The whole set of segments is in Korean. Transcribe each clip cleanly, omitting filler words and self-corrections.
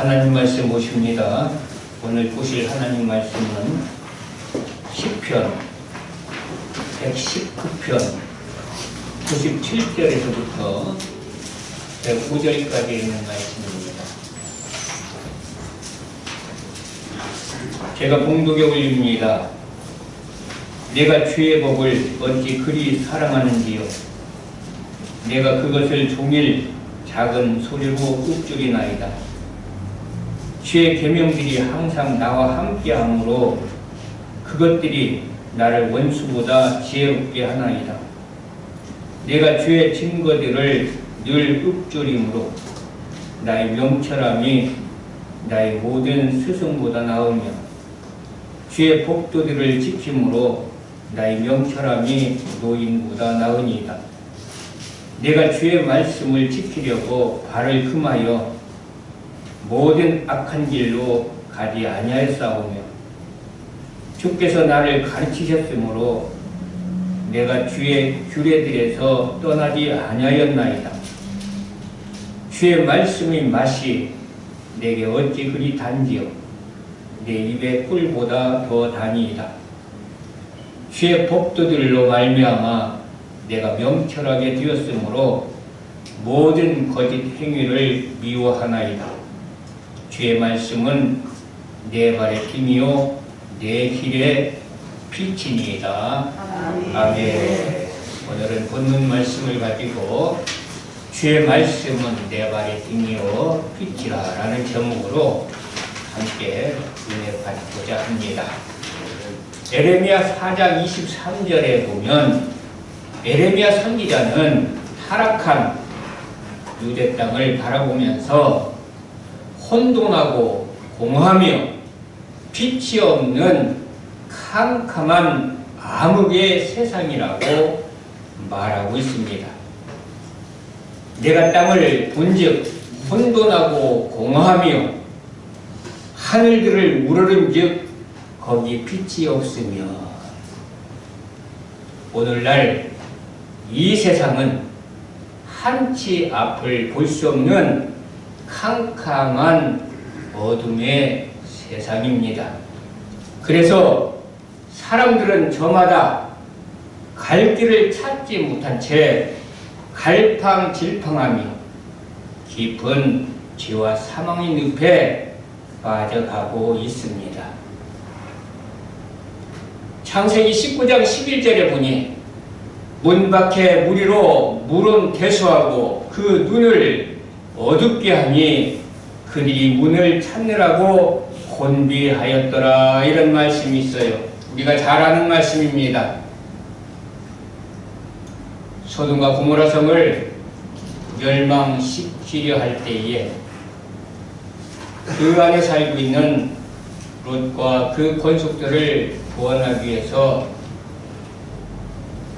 하나님 말씀 보십니다. 오늘 보실 하나님 말씀은 시편 119편 97절에서부터 105절까지 있는 말씀입니다. 제가 봉독에 올립니다. 내가 주의 법을 어찌 그리 사랑하는지요. 내가 그것을 종일 작은 소리로 읊조리나이다. 주의 계명들이 항상 나와 함께하므로 그것들이 나를 원수보다 지혜롭게 하나이다. 내가 주의 증거들을 늘 읊조림으로 나의 명철함이 나의 모든 스승보다 나으며 주의 법도들을 지킴으로 나의 명철함이 노인보다 나으니이다. 내가 주의 말씀을 지키려고 발을 금하여 모든 악한 길로 가지 아니하였사오며 주께서 나를 가르치셨으므로 내가 주의 규례들에서 떠나지 아니하였나이다. 주의 말씀의 맛이 내게 어찌 그리 단지요. 내 입의 꿀보다 더 다니이다. 주의 법도들로 말미암아 내가 명철하게 되었으므로 모든 거짓 행위를 미워하나이다. 주의 말씀은 내 발의 힘이요 내 길의 빛이니이다. 아멘. 오늘은 본문 말씀을 가지고 주의 말씀은 내 발의 힘이요 빛이라 라는 제목으로 함께 은혜 받고자 합니다. 에레미야 4장 23절에 보면 에레미야 선지자는 타락한 유대 땅을 바라보면서 혼돈하고 공허하며 빛이 없는 캄캄한 암흑의 세상이라고 말하고 있습니다. 내가 땅을 본즉 혼돈하고 공허하며 하늘들을 우러른즉 거기 빛이 없으며 오늘날 이 세상은 한치 앞을 볼 수 없는 캄캄한 어둠의 세상입니다. 그래서 사람들은 저마다 갈 길을 찾지 못한 채 갈팡질팡하며 깊은 죄와 사망의 늪에 빠져가고 있습니다. 창세기 19장 11절에 보니 문 밖에 무리로 물은 대수하고 그 눈을 어둡게 하니 그들이 문을 찾느라고 곤비하였더라 이런 말씀이 있어요. 우리가 잘 아는 말씀입니다. 소돔과 고모라 성을 멸망시키려 할 때에 그 안에 살고 있는 롯과 그 권속들을 구원하기 위해서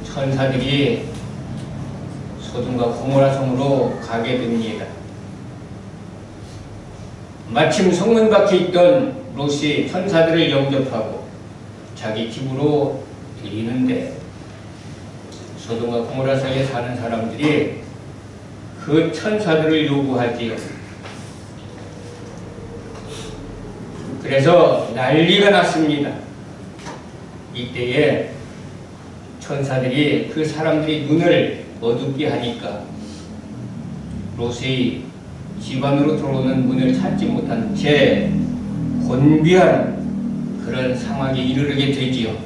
천사들이 소돔과 고모라 성으로 가게 됩니다. 마침 성문 밖에 있던 롯이 천사들을 영접하고 자기 집으로 들이는데 소돔과 고모라 성에 사는 사람들이 그 천사들을 요구하지요. 그래서 난리가 났습니다. 이때에 천사들이 그 사람들이 눈을 어둡게 하니까 롯의 집 안으로 들어오는 문을 찾지 못한 채 곤비한 그런 상황에 이르게 되지요.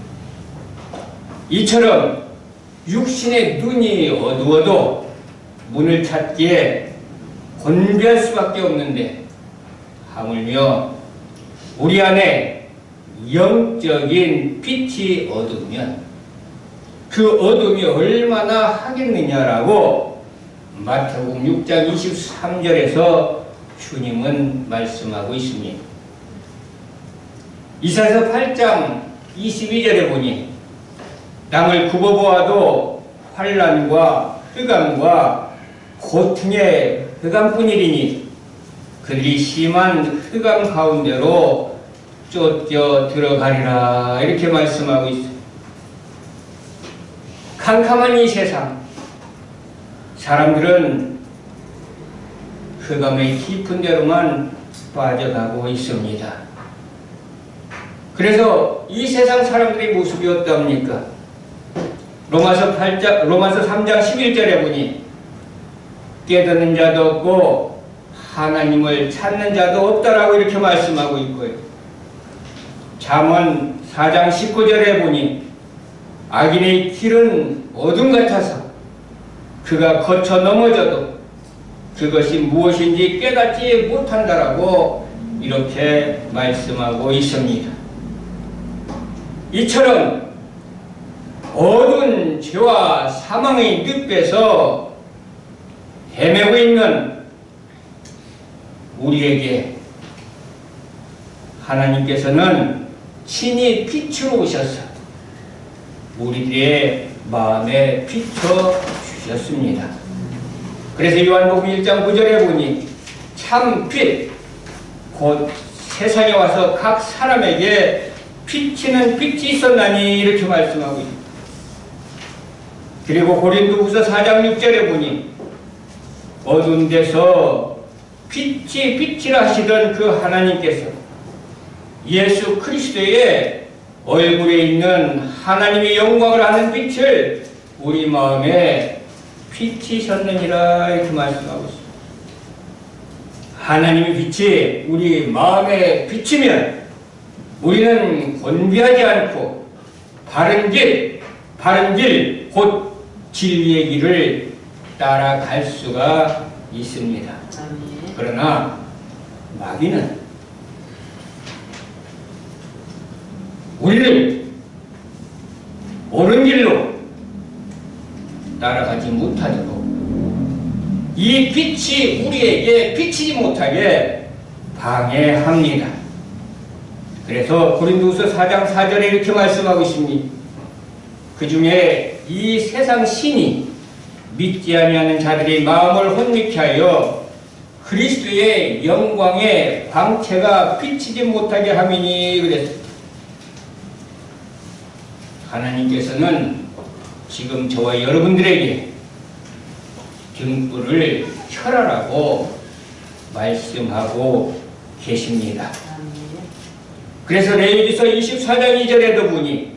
이처럼 육신의 눈이 어두워도 문을 찾기에 곤비할 수밖에 없는데 하물며 우리 안에 영적인 빛이 어두우면 그 어둠이 얼마나 하겠느냐라고 마태복음 6장 23절에서 주님은 말씀하고 있습니다. 이사야서 8장 22절에 보니 땅을 굽어보아도 환난과 흑암과 고통의 흑암뿐이리니 그들이 심한 흑암 가운데로 쫓겨 들어가리라 이렇게 말씀하고 있습니다. 캄캄한 이 세상 사람들은 흑암의 깊은 데로만 빠져가고 있습니다. 그래서 이 세상 사람들의 모습이 어떠합니까? 로마서 3장 11절에 보니 깨닫는 자도 없고 하나님을 찾는 자도 없다라고 이렇게 말씀하고 있고요. 잠언 4장 19절에 보니 악인의 길은 어둠 같아서 그가 거쳐 넘어져도 그것이 무엇인지 깨닫지 못한다라고 이렇게 말씀하고 있습니다. 이처럼 어두운 죄와 사망의 늪에서 헤매고 있는 우리에게 하나님께서는 친히 빛으로 오셔서 우리들의 마음에 비춰 주셨습니다. 그래서 요한복음 1장 9절에 보니 참 빛, 곧 세상에 와서 각 사람에게 비치는 빛이 있었나니 이렇게 말씀하고 있습니다. 그리고 고린도후서 4장 6절에 보니 어두운 데서 빛이라 하시던 그 하나님께서 예수 그리스도의 얼굴에 있는 하나님의 영광을 아는 빛을 우리 마음에 비치셨느니라 이렇게 말씀하고 있습니다. 하나님의 빛이 우리 마음에 비치면 우리는 곤비하지 않고 바른 길 곧 진리의 길을 따라갈 수가 있습니다. 그러나 마귀는 우리를 옳은 길로 따라가지 못하도록 이 빛이 우리에게 비치지 못하게 방해합니다. 그래서 고린도후서 4장 4절에 이렇게 말씀하고 있습니다. 그 중에 이 세상 신이 믿지 아니하는 자들의 마음을 혼미케 하여 그리스도의 영광의 광채가 비치지 못하게 함이니 그랬습니다. 하나님께서는 지금 저와 여러분들에게 등불을 켜라라고 말씀하고 계십니다. 그래서 레위기서 24장 2절에도 보니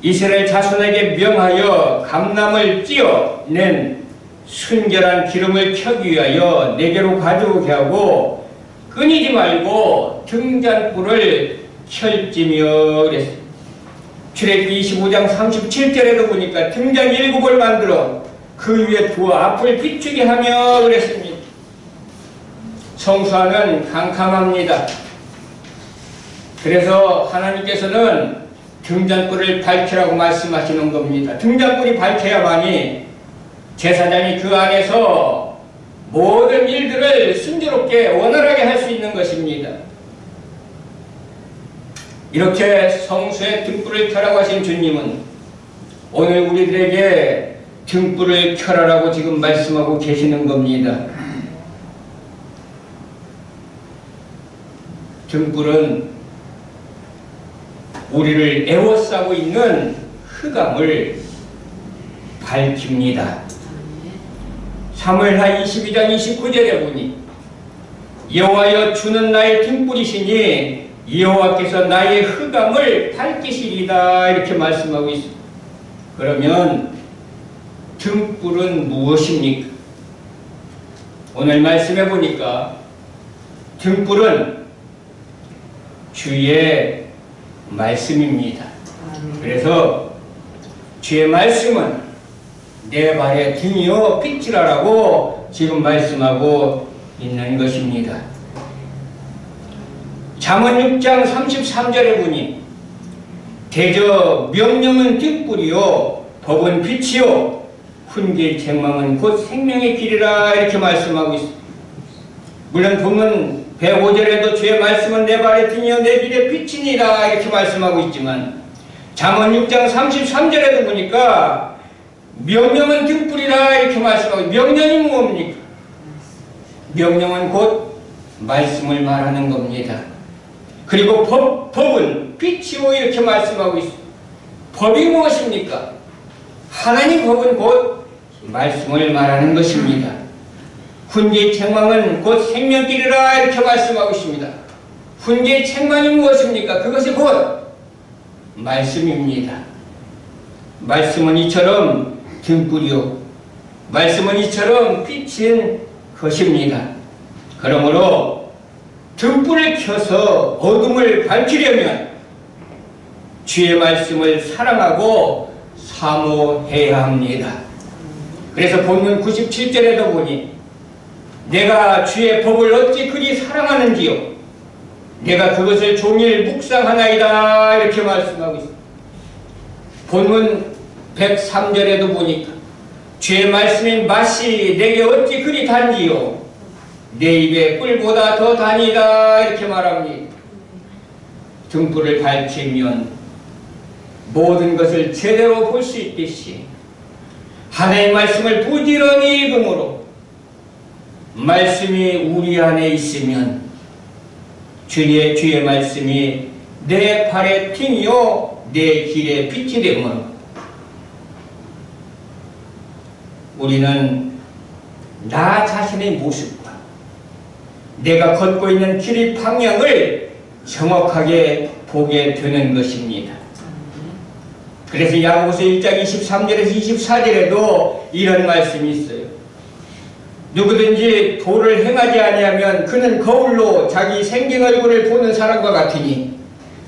이스라엘 자손에게 명하여 감람을 찧어낸 순결한 기름을 켜기 위하여 내게로 가져오게 하고 끊이지 말고 등잔불을 켤지며 그랬습니다. 출애굽기 25장 37절에도 보니까 등잔 7을 만들어 그 위에 두어 앞을 비추게 하며 그랬습니다. 성수하는 캄캄합니다. 그래서 하나님께서는 등잔불을 밝히라고 말씀하시는 겁니다. 등잔불이 밝혀야만이 제사장이 그 안에서 모든 일들을 순조롭게 원활하게 할 수 있는 것입니다. 이렇게 성수의 등불을 켜라고 하신 주님은 오늘 우리들에게 등불을 켜라라고 지금 말씀하고 계시는 겁니다. 등불은 우리를 애워싸고 있는 흑암을 밝힙니다. 사무엘하 22장 29절에 보니 여호와여 주는 나의 등불이시니 여호와께서 나의 흑암을 밝히시리다 이렇게 말씀하고 있습니다. 그러면 등불은 무엇입니까? 오늘 말씀해 보니까 등불은 주의 말씀입니다. 그래서 주의 말씀은 내 발의 등이요 빛이라라고 지금 말씀하고 있는 것입니다. 잠언 6장 33절에 보니 대저 명령은 등불이요 법은 빛이요 훈계의 책망은 곧 생명의 길이라 이렇게 말씀하고 있습니다. 물론 본문 105절에도 주의 말씀은 내 발의 등이요 내 길의 빛이니라 이렇게 말씀하고 있지만 잠언 6장 33절에도 보니까 명령은 등불이라 이렇게 말씀하고 명령이 뭡니까? 명령은 곧 말씀을 말하는 겁니다. 그리고 법은 빛이요 이렇게 말씀하고 있습니다. 법이 무엇입니까? 하나님 법은 곧 말씀을 말하는 것입니다. 훈계의 책망은 곧 생명길이라 이렇게 말씀하고 있습니다. 훈계의 책망이 무엇입니까? 그것이 곧 말씀입니다. 말씀은 이처럼 등불이요 말씀은 이처럼 빛인 것입니다. 그러므로 등불을 켜서 어둠을 밝히려면 주의 말씀을 사랑하고 사모해야 합니다. 그래서 본문 97절에도 보니 내가 주의 법을 어찌 그리 사랑하는지요 내가 그것을 종일 묵상하나이다 이렇게 말씀하고 있습니다. 본문 103절에도 보니까 주의 말씀의 맛이 내게 어찌 그리 단지요 내 입에 꿀보다 더 단이다 이렇게 말합니다. 등불을 밝히면 모든 것을 제대로 볼 수 있듯이 하나님의 말씀을 부지런히 읽음으로 말씀이 우리 안에 있으면 주의 말씀이 내 발의 등이요 내 길의 빛이 되므로 우리는 나 자신의 모습과 내가 걷고 있는 길의 방향을 정확하게 보게 되는 것입니다. 그래서 야고보서 1장 23절에서 24절에도 이런 말씀이 있어요. 누구든지 도를 행하지 아니하면 그는 거울로 자기 생긴 얼굴을 보는 사람과 같으니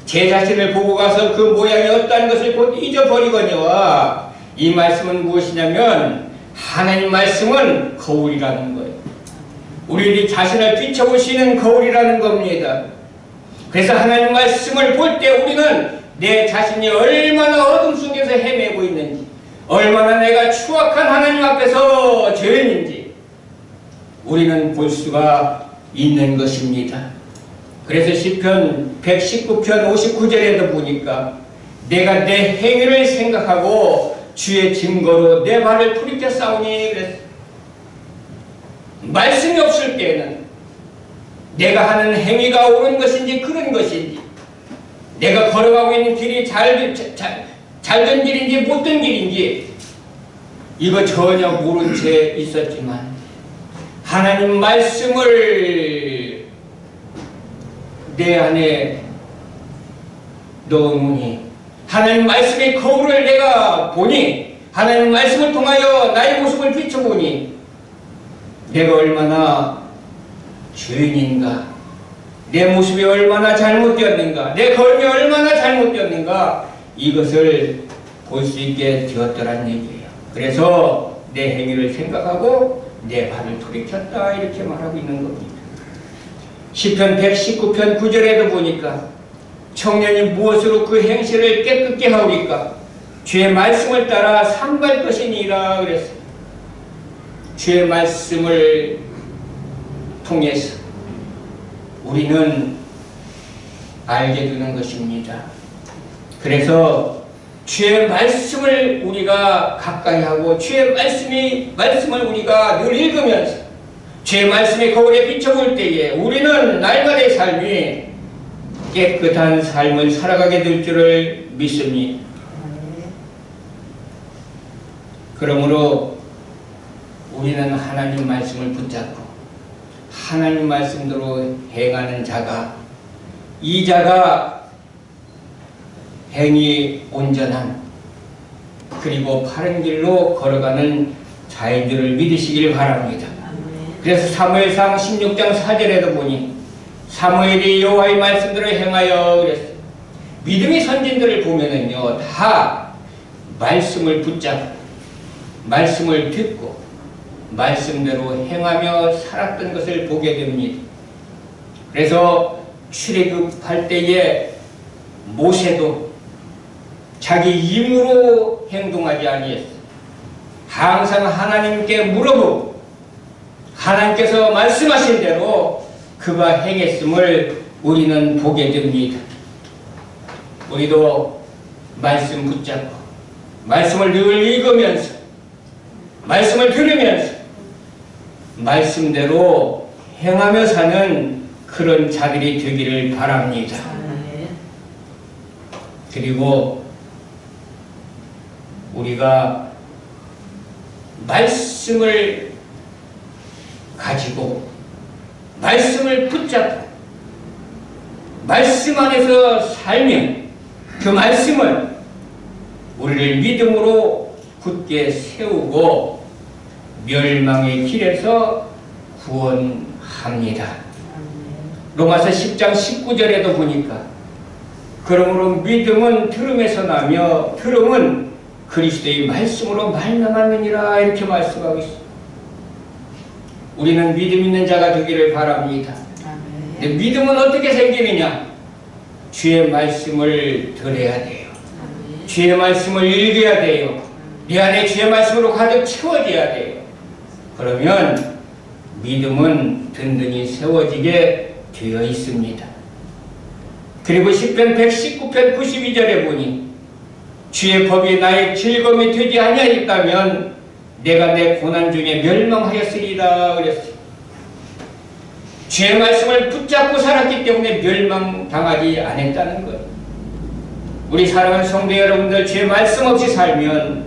제 자신을 보고 가서 그 모양이 어떠한 것을 곧 잊어버리거니와 이 말씀은 무엇이냐면 하나님 말씀은 거울이라는 거예요. 우리 자신을 비춰보시는 거울이라는 겁니다. 그래서 하나님 말씀을 볼 때 우리는 내 자신이 얼마나 어둠 속에서 헤매고 있는지 얼마나 내가 추악한 하나님 앞에서 죄인인지 우리는 볼 수가 있는 것입니다. 그래서 시편 119편 59절에도 보니까 내가 내 행위를 생각하고 주의 증거로 내 발을 돌이켜 싸우니 그랬어요. 말씀이 없을 때에는 내가 하는 행위가 옳은 것인지 그른 것인지 내가 걸어가고 있는 길이 잘된 길인지 못된 길인지 이거 전혀 모른 채 있었지만 하나님 말씀을 내 안에 넣으니 하나님 말씀의 거울을 내가 보니 하나님 말씀을 통하여 나의 모습을 비춰보니 내가 얼마나 죄인인가 내 모습이 얼마나 잘못되었는가 내 걸음이 얼마나 잘못되었는가 이것을 볼 수 있게 되었더란 얘기예요. 그래서 내 행위를 생각하고 내 발을 돌이켰다 이렇게 말하고 있는 겁니다. 시편 119편 9절에도 보니까 청년이 무엇으로 그 행실을 깨끗게 하오리까 주의 말씀을 따라 삼갈 것이니라 그랬어요. 주의 말씀을 통해서 우리는 알게 되는 것입니다. 그래서 주의 말씀을 우리가 가까이 하고 주의 말씀을 우리가 늘 읽으면서 주의 말씀의 거울에 비춰볼 때에 우리는 날마다의 삶이 깨끗한 삶을 살아가게 될 줄을 믿습니다. 그러므로 우리는 하나님 말씀을 붙잡고 하나님 말씀대로 행하는 자가 이 자가 행위 온전한 그리고 바른 길로 걸어가는 자인 줄을 믿으시길 바랍니다. 그래서 사무엘상 16장 4절에도 보니 사무엘이 여호와의 말씀대로 행하여 그랬어요. 믿음의 선진들을 보면은요 다 말씀을 붙잡고 말씀을 듣고 말씀대로 행하며 살았던 것을 보게 됩니다. 그래서 출애굽할 때에 모세도 자기 힘으로 행동하지 아니했어요. 항상 하나님께 물어보고 하나님께서 말씀하신 대로 그가 행했음을 우리는 보게 됩니다. 우리도 말씀 붙잡고 말씀을 늘 읽으면서 말씀을 들으면서 말씀대로 행하며 사는 그런 자들이 되기를 바랍니다. 그리고 우리가 말씀을 가지고 말씀을 붙잡고 말씀 안에서 살면 그 말씀은 우리를 믿음으로 굳게 세우고 멸망의 길에서 구원합니다. 로마서 10장 19절에도 보니까 그러므로 믿음은 들음에서 나며 들음은 그리스도의 말씀으로 말미암느니라 이렇게 말씀하고 있습니다. 우리는 믿음 있는 자가 되기를 바랍니다. 근데 믿음은 어떻게 생기느냐? 주의 말씀을 들어야 돼요. 주의 말씀을 읽어야 돼요. 내 안에 주의 말씀으로 가득 채워져야 돼요. 그러면 믿음은 든든히 세워지게 되어 있습니다. 그리고 시편 119편 92절에 보니 주의 법이 나의 즐거움이 되지 아니하였다면 내가 내 고난 중에 멸망하였으리라 그랬어요. 주의 말씀을 붙잡고 살았기 때문에 멸망당하지 않았다는 거예요. 우리 사랑하는 성도 여러분들, 주의 말씀 없이 살면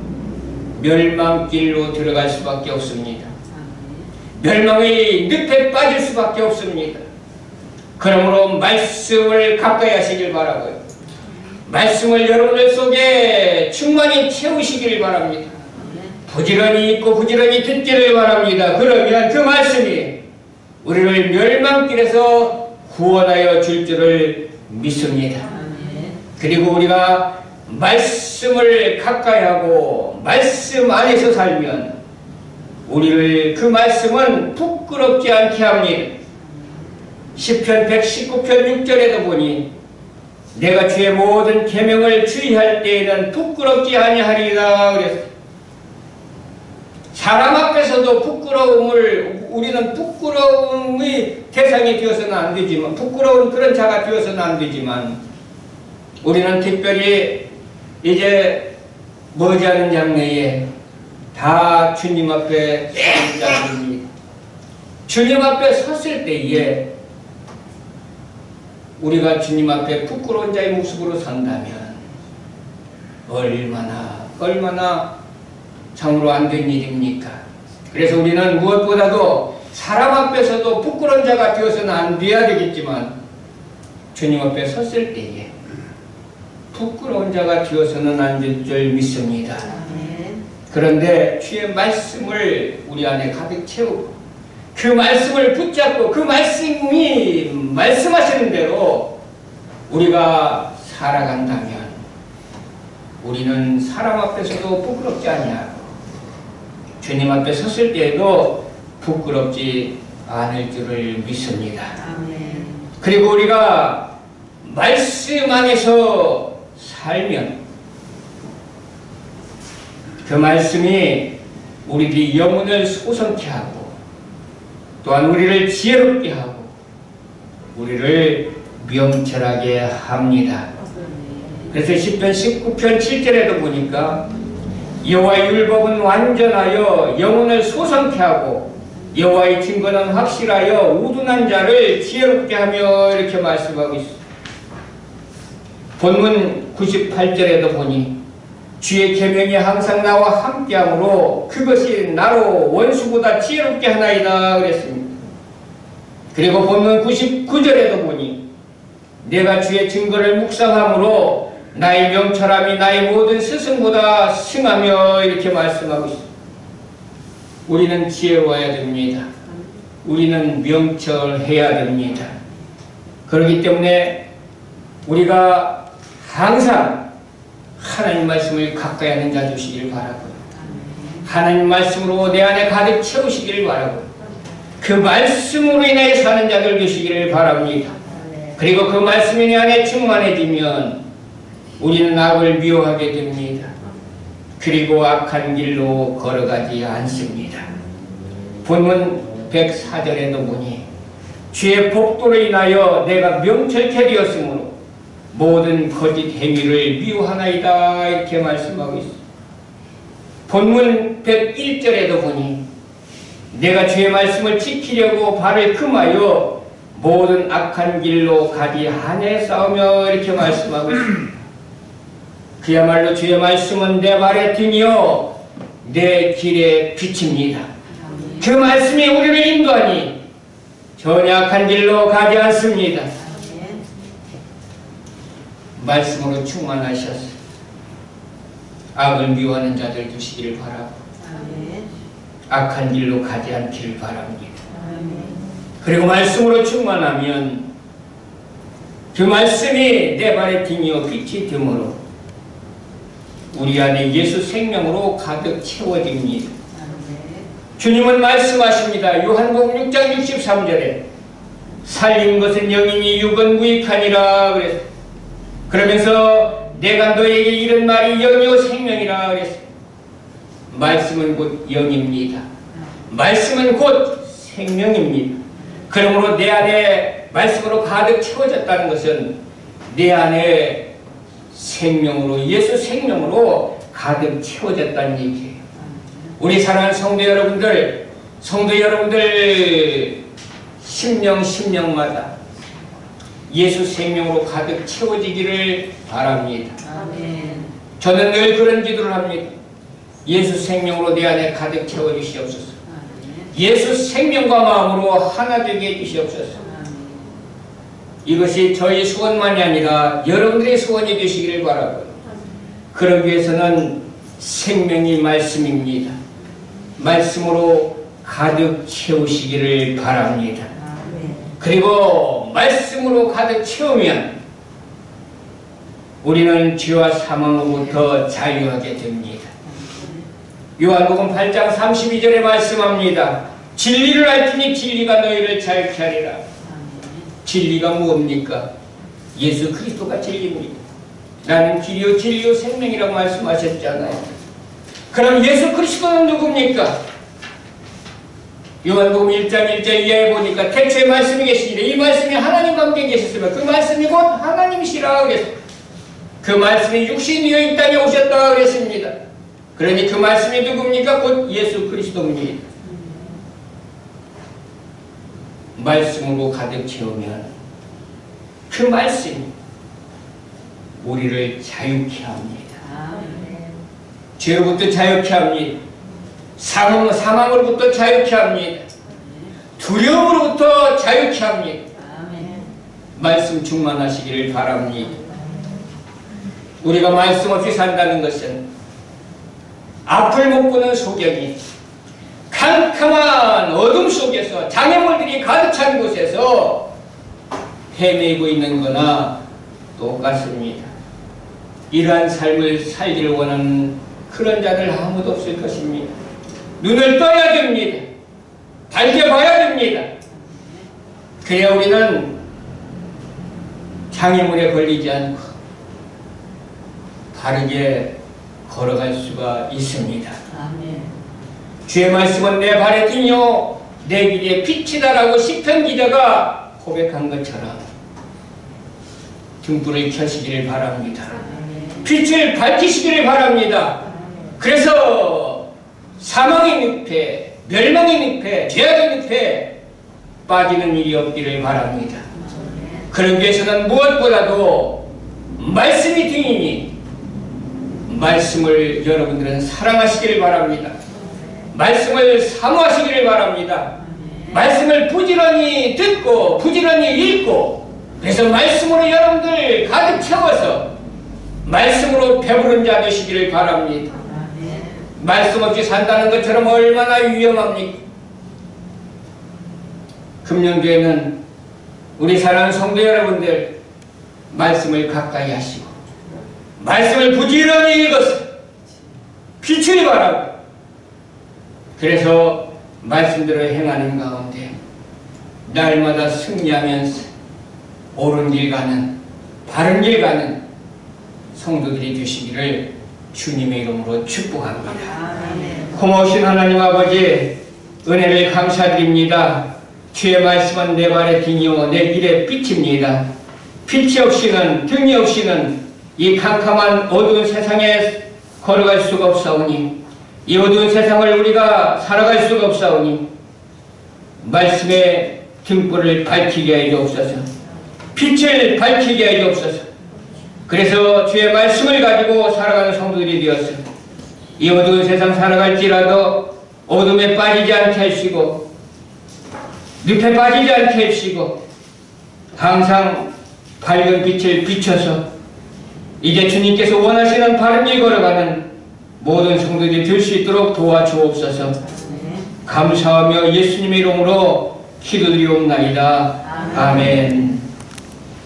멸망길로 들어갈 수밖에 없습니다. 멸망의 늪에 빠질 수밖에 없습니다. 그러므로 말씀을 가까이 하시길 바라고요. 말씀을 여러분들 속에 충만히 채우시길 바랍니다. 부지런히 읽고 부지런히 듣기를 바랍니다. 그러면 그 말씀이 우리를 멸망길에서 구원하여 줄 줄을 믿습니다. 그리고 우리가 말씀을 가까이 하고 말씀 안에서 살면 우리를 그 말씀은 부끄럽지 않게 합니다. 시편 119편 6절에도 보니 내가 주의 모든 계명을 주의할 때에는 부끄럽지 아니하리라 그랬어요. 사람 앞에서도 우리는 부끄러움의 대상이 되어서는 안 되지만, 부끄러운 그런 자가 되어서는 안 되지만, 우리는 특별히 이제 머지않은 장래에 다 주님 앞에 설 자입니다. 주님 앞에 섰을 때에 우리가 주님 앞에 부끄러운 자의 모습으로 산다면 얼마나 참으로 안 된 일입니까? 그래서 우리는 무엇보다도 사람 앞에서도 부끄러운 자가 되어서는 안 돼야 되겠지만 주님 앞에 섰을 때에 부끄러운 자가 되어서는 안 될 줄 믿습니다. 그런데 주의 말씀을 우리 안에 가득 채우고 그 말씀을 붙잡고 그 말씀이 말씀하시는 대로 우리가 살아간다면 우리는 사람 앞에서도 부끄럽지 아니하고 주님 앞에 섰을 때에도 부끄럽지 않을 줄을 믿습니다. 그리고 우리가 말씀 안에서 살면 그 말씀이 우리들이 영혼을 소성케 하고 또한 우리를 지혜롭게 하고 우리를 명철하게 합니다. 그래서 시편 19편 7절에도 보니까 여호와의 율법은 완전하여 영혼을 소성케 하고 여호와의 증거는 확실하여 우둔한 자를 지혜롭게 하며 이렇게 말씀하고 있습니다. 본문 98절에도 보니 주의 계명이 항상 나와 함께하므로 그것이 나로 원수보다 지혜롭게 하나이다 그랬습니다. 그리고 본문 99절에도 보니 내가 주의 증거를 묵상함으로 나의 명철함이 나의 모든 스승보다 승하며 이렇게 말씀하고 있습니다. 우리는 지혜로워야 됩니다. 우리는 명철해야 됩니다. 그렇기 때문에 우리가 항상 하나님 말씀을 가까이 하는 자 되시길 바라고요. 하나님 말씀으로 내 안에 가득 채우시기를 바라고요. 그 말씀으로 인해 사는 자들 되시기를 바랍니다. 그리고 그 말씀이 내 안에 충만해지면 우리는 악을 미워하게 됩니다. 그리고 악한 길로 걸어가지 않습니다. 본문 104절에도 보니 주의 복도로 인하여 내가 명철케 되었으므로 모든 거짓 행위를 미워하나이다 이렇게 말씀하고 있습니다. 본문 101절에도 보니 내가 주의 말씀을 지키려고 발을 금하여 모든 악한 길로 가지 아니하였사오며 이렇게 말씀하고 있습니다. 그야말로 주의 말씀은 내 발의 등이요 내 길의 빛입니다. 그 말씀이 우리를 인도하니 전혀 악한 길로 가지 않습니다. 말씀으로 충만하셔서 악을 미워하는 자들 두시기를 바라고 악한 길로 가지 않기를 바랍니다. 그리고 말씀으로 충만하면 그 말씀이 내 발의 등이요 빛이 되므로 우리 안에 예수 생명으로 가득 채워집니다. 주님은 말씀하십니다. 요한복음 6장 63절에 살린 것은 영이니 육은 무익하니라 그랬어요. 그러면서 내가 너에게 이런 말이 영이요 생명이라 그랬어요. 말씀은 곧 영입니다. 말씀은 곧 생명입니다. 그러므로 내 안에 말씀으로 가득 채워졌다는 것은 내 안에 생명으로 예수 생명으로 가득 채워졌다는 얘기예요. 우리 사랑하는 성도 여러분들 심령마다 예수 생명으로 가득 채워지기를 바랍니다. 아멘. 저는 늘 그런 기도를 합니다. 예수 생명으로 내 안에 가득 채워주시옵소서. 예수 생명과 마음으로 하나 되게 해주시옵소서. 이것이 저희 소원만이 아니라 여러분들의 소원이 되시기를 바라고요. 그러기 위해서는 생명이 말씀입니다. 말씀으로 가득 채우시기를 바랍니다. 그리고 말씀으로 가득 채우면 우리는 죄와 사망으로부터 자유하게 됩니다. 요한복음 8장 32절에 말씀합니다. 진리를 알지니 진리가 너희를 자유케 하리라. 진리가 무엇입니까? 예수 그리스도가 진리입니다. 나는 길이요 진리요 생명이라고 말씀하셨잖아요. 그럼 예수 그리스도는 누굽니까? 요한복음 1장 1절 이하에 보니까 태초에 말씀이 계시니라. 이 말씀이 하나님과 함께 계셨으면 그 말씀이 곧 하나님이시라 그랬어요. 그 말씀이 육신이 되어 이 땅에 오셨다 그랬습니다. 그러니 그 말씀이 누굽니까? 곧 예수 그리스도입니다. 말씀으로 가득 채우면 그 말씀이 우리를 자유케 합니다. 죄로부터 자유케 합니다. 사망으로부터 자유케 합니다. 두려움으로부터 자유케 합니다. 말씀 충만하시기를 바랍니다. 우리가 말씀 없이 산다는 것은 앞을 못 보는 소경이 캄캄한 어둠 속에서 장애물들이 가득 찬 곳에서 헤매고 있는 거나 똑같습니다. 이러한 삶을 살기를 원하는 그런 자들 아무도 없을 것입니다. 눈을 떠야 됩니다. 밝게 봐야 됩니다. 그래야 우리는 장애물에 걸리지 않고 바르게 걸어갈 수가 있습니다. 아멘. 주의 말씀은 내 발의 등이요 내 길의 빛이다라고 시편 기자가 고백한 것처럼 등불을 켜시기를 바랍니다. 아멘. 빛을 밝히시기를 바랍니다. 아멘. 그래서 사망의 늪에 멸망의 늪에 죄악의 늪에 빠지는 일이 없기를 바랍니다. 아멘. 그러기 위해서는 무엇보다도 말씀이 등이니 말씀을 여러분들은 사랑하시기를 바랍니다. 말씀을 사모하시기를 바랍니다. 말씀을 부지런히 듣고 부지런히 읽고 그래서 말씀으로 여러분들 가득 채워서 말씀으로 배부른 자 되시기를 바랍니다. 말씀 없이 산다는 것처럼 얼마나 위험합니까? 금년교회는 우리 사랑하는 성도 여러분들 말씀을 가까이 하시고 말씀을 부지런히 읽어서 빛을 바라고 그래서 말씀대로 행하는 가운데 날마다 승리하면서 옳은 길 가는 바른 길 가는 성도들이 되시기를 주님의 이름으로 축복합니다. 고마우신 하나님 아버지 은혜를 감사드립니다. 주의 말씀은 내 발의 등이요 내 길의 빛입니다. 빛이 없이는 등이 없이는 이 캄캄한 어두운 세상에 걸어갈 수가 없사오니 이 어두운 세상을 우리가 살아갈 수가 없사오니 말씀의 등불을 밝히게 해 주옵소서. 빛을 밝히게 해 주옵소서. 그래서 주의 말씀을 가지고 살아가는 성도들이 되었습니다. 이 어두운 세상 살아갈지라도 어둠에 빠지지 않게 하시고 늪에 빠지지 않게 하시고 항상 밝은 빛을 비춰서 이제 주님께서 원하시는 바른 길 걸어가는 모든 성도들이 될 수 있도록 도와주옵소서. 감사하며 예수님의 이름으로 기도드리옵나이다. 아멘.